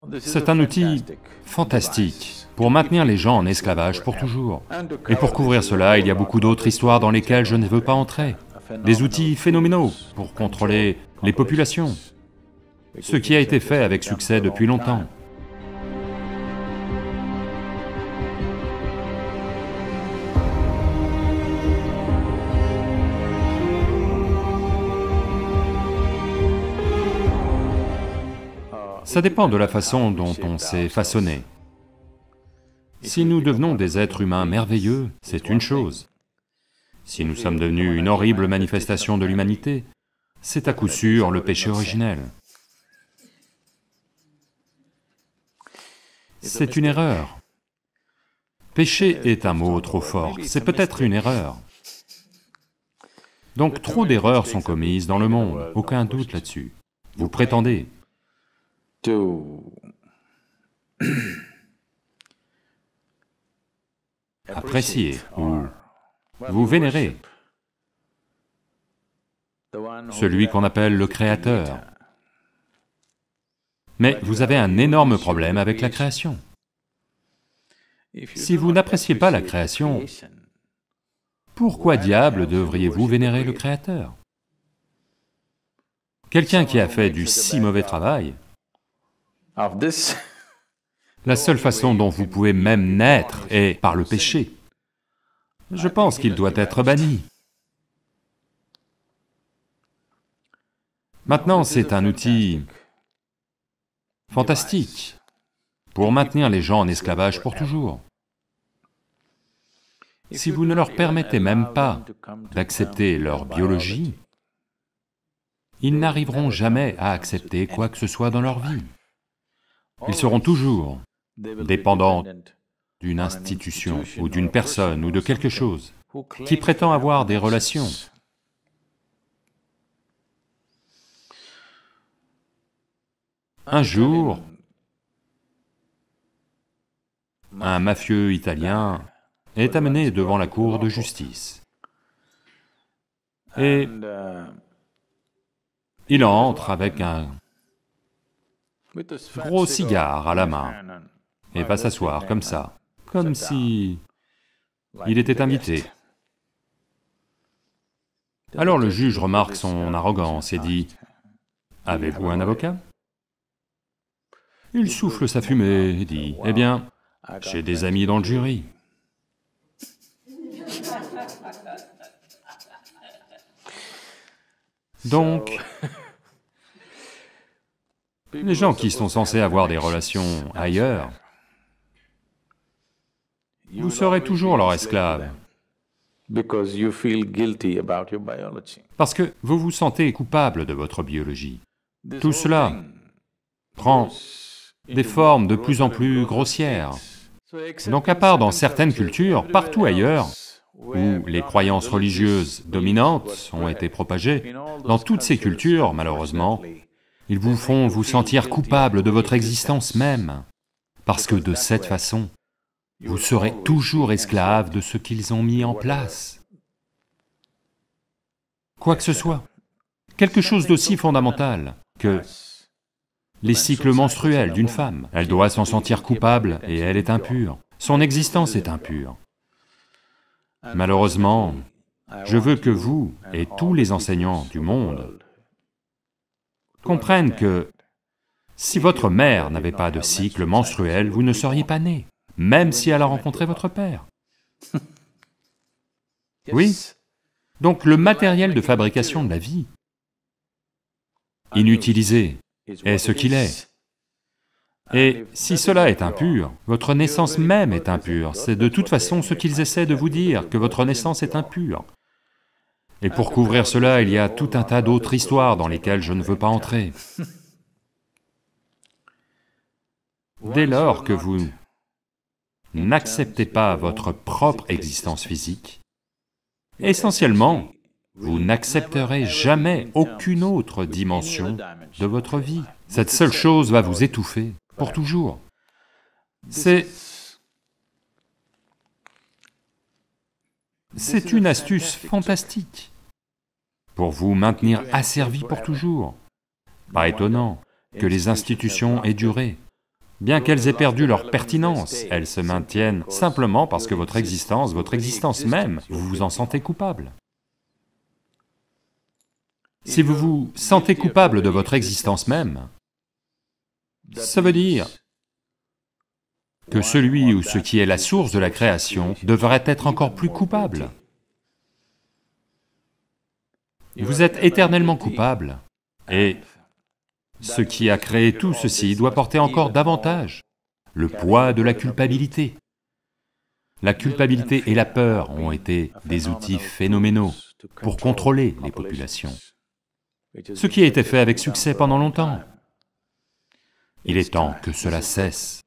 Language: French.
C'est un outil fantastique pour maintenir les gens en esclavage pour toujours. Et pour couvrir cela, il y a beaucoup d'autres histoires dans lesquelles je ne veux pas entrer. Des outils phénoménaux pour contrôler les populations, ce qui a été fait avec succès depuis longtemps. Ça dépend de la façon dont on s'est façonné. Si nous devenons des êtres humains merveilleux, c'est une chose. Si nous sommes devenus une horrible manifestation de l'humanité, c'est à coup sûr le péché originel. C'est une erreur. Péché est un mot trop fort, c'est peut-être une erreur. Donc trop d'erreurs sont commises dans le monde, aucun doute là-dessus. Vous prétendez apprécier ou vous vénérez celui qu'on appelle le Créateur. Mais vous avez un énorme problème avec la création. Si vous n'appréciez pas la création, pourquoi diable devriez-vous vénérer le Créateur? Quelqu'un qui a fait du si mauvais travail, la seule façon dont vous pouvez même naître est par le péché. Je pense qu'il doit être banni. Maintenant, c'est un outil fantastique pour maintenir les gens en esclavage pour toujours. Si vous ne leur permettez même pas d'accepter leur biologie, ils n'arriveront jamais à accepter quoi que ce soit dans leur vie. Ils seront toujours dépendants d'une institution, ou d'une personne, ou de quelque chose, qui prétend avoir des relations. Un jour, un mafieux italien est amené devant la cour de justice. Et il entre avec un gros cigare à la main et va s'asseoir comme ça, comme si il était invité. Alors le juge remarque son arrogance et dit, « Avez-vous un avocat ?» Il souffle sa fumée et dit, « Eh bien, j'ai des amis dans le jury. » Donc, les gens qui sont censés avoir des relations ailleurs, vous serez toujours leur esclave, parce que vous vous sentez coupable de votre biologie. Tout cela prend des formes de plus en plus grossières. Donc à part dans certaines cultures, partout ailleurs, où les croyances religieuses dominantes ont été propagées, dans toutes ces cultures, malheureusement, ils vous font vous sentir coupable de votre existence même, parce que de cette façon, vous serez toujours esclave de ce qu'ils ont mis en place. Quoi que ce soit, quelque chose d'aussi fondamental que les cycles menstruels d'une femme. Elle doit s'en sentir coupable et elle est impure. Son existence est impure. Malheureusement, je veux que vous et tous les enseignants du monde comprennent que si votre mère n'avait pas de cycle menstruel, vous ne seriez pas né, même si elle a rencontré votre père. Oui, donc le matériel de fabrication de la vie, inutilisé, est ce qu'il est. Et si cela est impur, votre naissance même est impure, c'est de toute façon ce qu'ils essaient de vous dire, que votre naissance est impure. Et pour couvrir cela, il y a tout un tas d'autres histoires dans lesquelles je ne veux pas entrer. Dès lors que vous n'acceptez pas votre propre existence physique, essentiellement, vous n'accepterez jamais aucune autre dimension de votre vie. Cette seule chose va vous étouffer pour toujours. C'est une astuce fantastique pour vous maintenir asservi pour toujours. Pas étonnant que les institutions aient duré. Bien qu'elles aient perdu leur pertinence, elles se maintiennent simplement parce que votre existence même, vous vous en sentez coupable. Si vous vous sentez coupable de votre existence même, ça veut dire que celui ou ce qui est la source de la création devrait être encore plus coupable. Vous êtes éternellement coupable, et ce qui a créé tout ceci doit porter encore davantage le poids de la culpabilité. La culpabilité et la peur ont été des outils phénoménaux pour contrôler les populations, ce qui a été fait avec succès pendant longtemps. Il est temps que cela cesse.